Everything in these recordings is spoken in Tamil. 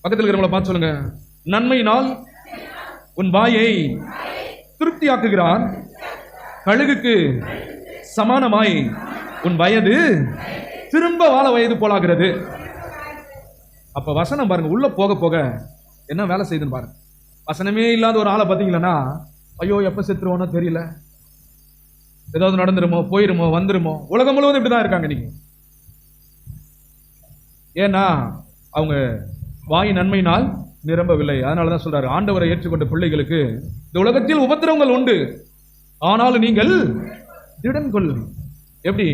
பக்கத்தில் இருக்கிறவங்களை பார்த்து சொல்லுங்க, நன்மையினால் உன் வாயை திருப்தியாக்குகிறான், கழுகுக்கு சமானமாய் உன் வயது திரும்ப வாழ வயது போலாகிறது. அப்ப வசனம் பாருங்க, உள்ள போக போக என்ன வேலை செய்யுதுன்னு பாருங்க. வசனமே இல்லாத ஒரு ஆளை பார்த்தீங்களன்னா, ஐயோ எப்ப செத்துருவோனோ தெரியல, ஏதாவது நடந்துருமோ, போயிருமோ, வந்துருமோ. உலகம் முழுவதும் இப்படிதான் இருக்காங்க நீங்க. ஏன்னா அவங்க வாய் நன்மையினால் நிரம்பவில்லை. அதனாலதான் சொல்றாரு, ஆண்டவரை ஏற்றுக்கொண்ட பிள்ளைகளுக்கு இந்த உலகத்தில் உபத்திரவங்கள் உண்டு, ஆனாலும் நீங்கள் திடன் கொள். எப்படி?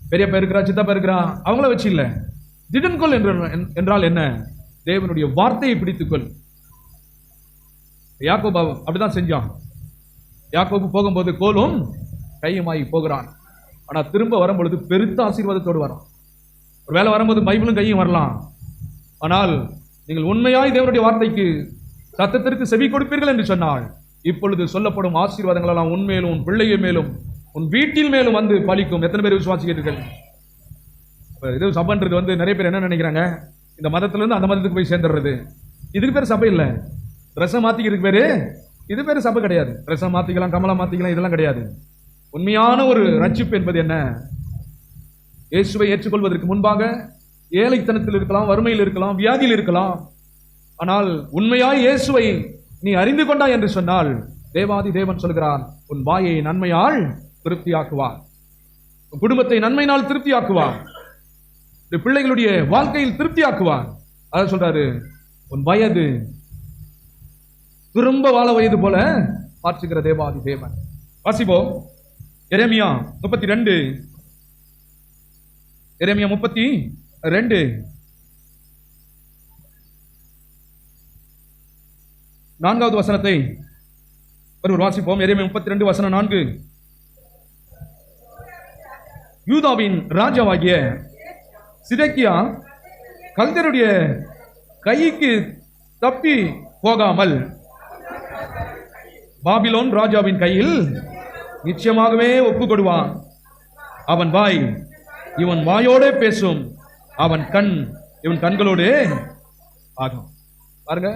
பெரியப்பா இருக்கிறா, சித்தப்பா இருக்கிறா, அவங்கள வச்சு இல்ல. திடன் கொள் என்றால் என்ன? தேவனுடைய வார்த்தையை பிடித்துக்கொள். யாக்கோபு அப்படிதான் செஞ்சான். யாக்கோபு போகும்போது கோலும் கையுமாய் போகிறான். ஆனா திரும்ப வரும்பொழுது பெருத்த ஆசீர்வாதத்தோடு வரான். ஒரு வேலை வரும்போது பைபிளும் கையும் வரலாம். ஆனால் நீங்கள் உண்மையாய் தேவனுடைய வார்த்தைக்கு சத்தத்திற்கு செவி கொடுப்பீர்கள் என்று சொன்னால், இப்பொழுது சொல்லப்படும் ஆசீர்வாதங்கள் எல்லாம் உண்மையிலும், உன் பிள்ளைய மேலும், உன் வீட்டில் மேலும் வந்து பலிக்கும். எத்தனை பேர் விசுவாசிக்கிறீர்கள்? இது சபைன்றது வந்து நிறைய பேர் என்ன நினைக்கிறாங்க, இந்த மதத்துல இருந்து அந்த மதத்துக்கு போய் சேர்ந்துடுறது. இதுக்கு பேர் சபை இல்ல. ட்ரெஸ்ஸை மாத்திக்கிறதுக்கு பேரு இது பேரு சபை கிடையாது. ட்ரெஸ்ஸை மாத்திக்கலாம், கமலா மாத்திக்கலாம், இதெல்லாம் கிடையாது. உண்மையான ஒரு ரட்சிப்பு என்பது என்ன? இயேசுவை ஏற்றுக்கொள்வதற்கு முன்பாக ஏழைத்தனத்தில் இருக்கலாம், வறுமையில் இருக்கலாம், வியாதியில் இருக்கலாம். ஆனால் உண்மையாய் இயேசுவை நீ அறிந்து கொண்டாய் என்று சொன்னால், தேவாதி தேவன் சொல்கிறான், உன் வாயை நன்மையால் திருப்தியாக்குவார், உன் குடும்பத்தை நன்மையினால் திருப்தியாக்குவார், பிள்ளைகளுடைய வாழ்க்கையில் திருப்தியாக்குவார். அத சொல்றாரு, உன் வயது திரும்ப வாழ வயது போல மாற்றுகிற தேவாதி தேவன். வாசிப்போம் எரேமியா 32, எரேமியா 32 4வது வசனத்தை ஒருவர் வாசிப்போம். எரேமியா 32 வசனம் 4. யூதாவின் ராஜாவாகிய சிதேக்கியா கல்தருடைய கைக்கு தப்பி போகாமல் பாபிலோன் ராஜாவின் கையில் நிச்சயமாகவே ஒப்பு கொடுவான். அவன் வாய் இவன் வாயோட பேசும், அவன் கண் இவன் கண்களோடு ஆகும். பாருங்க,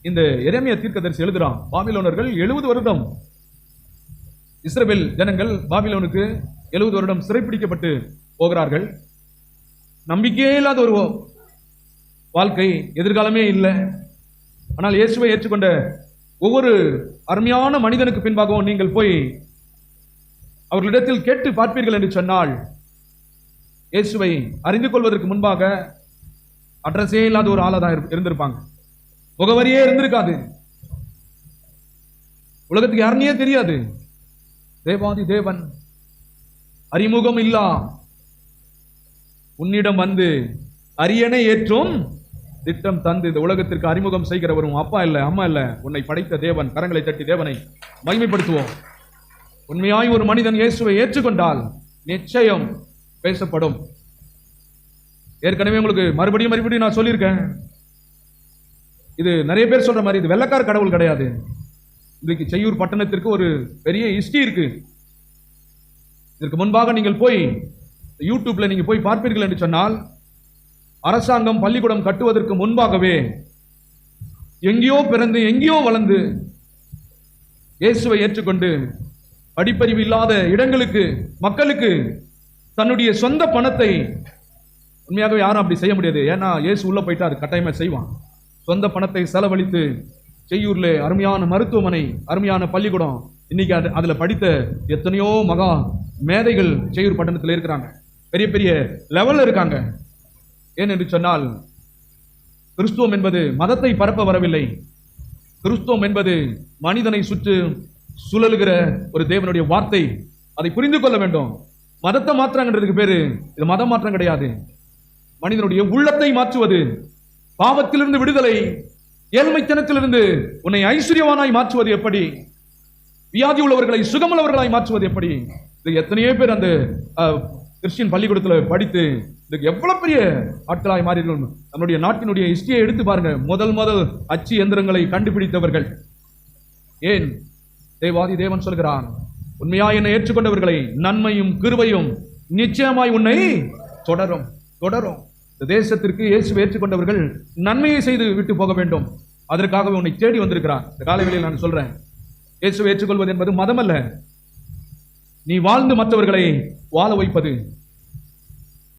இந்த எரேமியா தீர்க்கதரிசி எழுதுறான். பாபிலோனர்கள் 70 வருடம், இஸ்ரவேல் ஜனங்கள் பாபிலோனுக்கு 70 வருடம் சிறைப்பிடிக்கப்பட்டு போகிறார்கள். நம்பிக்கையே இல்லாத ஒரு வாழ்க்கை, எதிர்காலமே இல்லை. ஆனால் இயேசுவை ஏற்றுக்கொண்ட ஒவ்வொரு அருமையான மனிதனுக்கு பின்பாகவும் நீங்கள் போய் அவர்களிடத்தில் கேட்டு பார்ப்பீர்கள் என்று சொன்னால், இயேசுவை அறிந்து கொள்வதற்கு முன்பாக அட்ரஸே இல்லாத ஒரு ஆளா தான் இருந்திருப்பாங்க. முகவரியே இருந்திருக்காது. உலகத்துக்கு யாருன்னே தெரியாது. தேவாதி தேவன் அறிமுகம் இல்லா உன்னிடம் வந்து அரியணை ஏற்றும் திட்டம் தந்து இந்த உலகத்திற்கு அறிமுகம் செய்கிறவரும் அப்பா இல்ல, அம்மா இல்ல, உன்னை படைத்த தேவன். கரங்களை தட்டி தேவனை மகிமைப்படுத்துவோம். உண்மையாய் ஒரு மனிதன் இயேசுவை ஏற்றுக்கொண்டால் நிச்சயம் பேசப்படும். ஏற்கனவே உங்களுக்கு மறுபடியும் நான் சொல்லியிருக்கேன். இது நிறைய பேர் சொல்ற மாதிரி இது வெள்ளக்கார கடவுள் கிடையாது. இன்றைக்கு செய்யூர் பட்டணத்திற்கு ஒரு பெரிய ஹிஸ்டரி இருக்கு. இதற்கு முன்பாக நீங்கள் போய் யூடியூப்ல நீங்க போய் பார்ப்பீர்கள் என்று சொன்னால், அரசாங்கம் பள்ளிக்கூடம் கட்டுவதற்கு முன்பாகவே எங்கேயோ பிறந்து எங்கேயோ வளர்ந்து இயேசுவை ஏற்றுக்கொண்டு படிப்பறிவு இல்லாத இடங்களுக்கு மக்களுக்கு தன்னுடைய சொந்த பணத்தை, உண்மையாகவே யாரும் அப்படி செய்ய முடியாது, ஏன்னா இயேசு உள்ள போயிட்டா அது கட்டாயமா செய்வான். சொந்த பணத்தை செலவழித்து செய்யூர்ல அருமையான மருத்துவமனை, அருமையான பள்ளிக்கூடம், இன்னைக்கு அதுல படித்த எத்தனையோ மகா மேதைகள் செய்யூர் பட்டணத்தில் இருக்கிறாங்க, பெரிய பெரிய லெவல்ல இருக்காங்க. ஏனென்று சொன்னால், கிறிஸ்துவம் என்பது மதத்தை பரப்ப வரவில்லை. கிறிஸ்துவம் என்பது மனிதனை சுற்றி சுழலுகிற ஒரு தேவனுடைய வார்த்தை. அதை புரிந்து கொள்ள வேண்டும். மதத்தை மாற்றாங்கன்றதுக்கு பேரு இது மதம் மாற்றம் கிடையாது. மனிதனுடைய உள்ளத்தை மாற்றுவது, பாவத்திலிருந்து விடுதலை, ஏழ்மைத்தனத்திலிருந்து உன்னை ஐஸ்வர்யவானாய் மாற்றுவது எப்படி, வியாதி உள்ளவர்களை சுகமுள்ளவர்களாய் மாற்றுவது எப்படி. இது எத்தனையோ பேர் அந்த கிறிஸ்டியன் பள்ளிக்கூடத்தில் படித்து இதுக்கு எவ்வளவு பெரிய ஆட்களாய் மாறீர்கள். நம்முடைய நாட்டினுடைய ஹிஸ்டரியை எடுத்து பாருங்க. முதல் அச்சு எந்திரங்களை கண்டுபிடித்தவர்கள். ஏன்? தேவாதி தேவன் சொல்கிறான், உண்மையாய் என்னை ஏற்றுக்கொண்டவர்களை நன்மையும் கிருபையும் நிச்சயமாய் உன்னை தொடரும். இந்த தேசத்திற்கு இயேசுவை ஏற்றுக்கொண்டவர்கள் நன்மையை செய்து விட்டு போக வேண்டும். அதற்காகவே உன்னை தேடி வந்திருக்கிறான். இந்த காலைவேளையில் நான் சொல்றேன், இயேசுவை ஏற்றுக்கொள்வது என்பது மதம் அல்ல, நீ வாழ்ந்து மற்றவர்களை வாழ வைப்பது.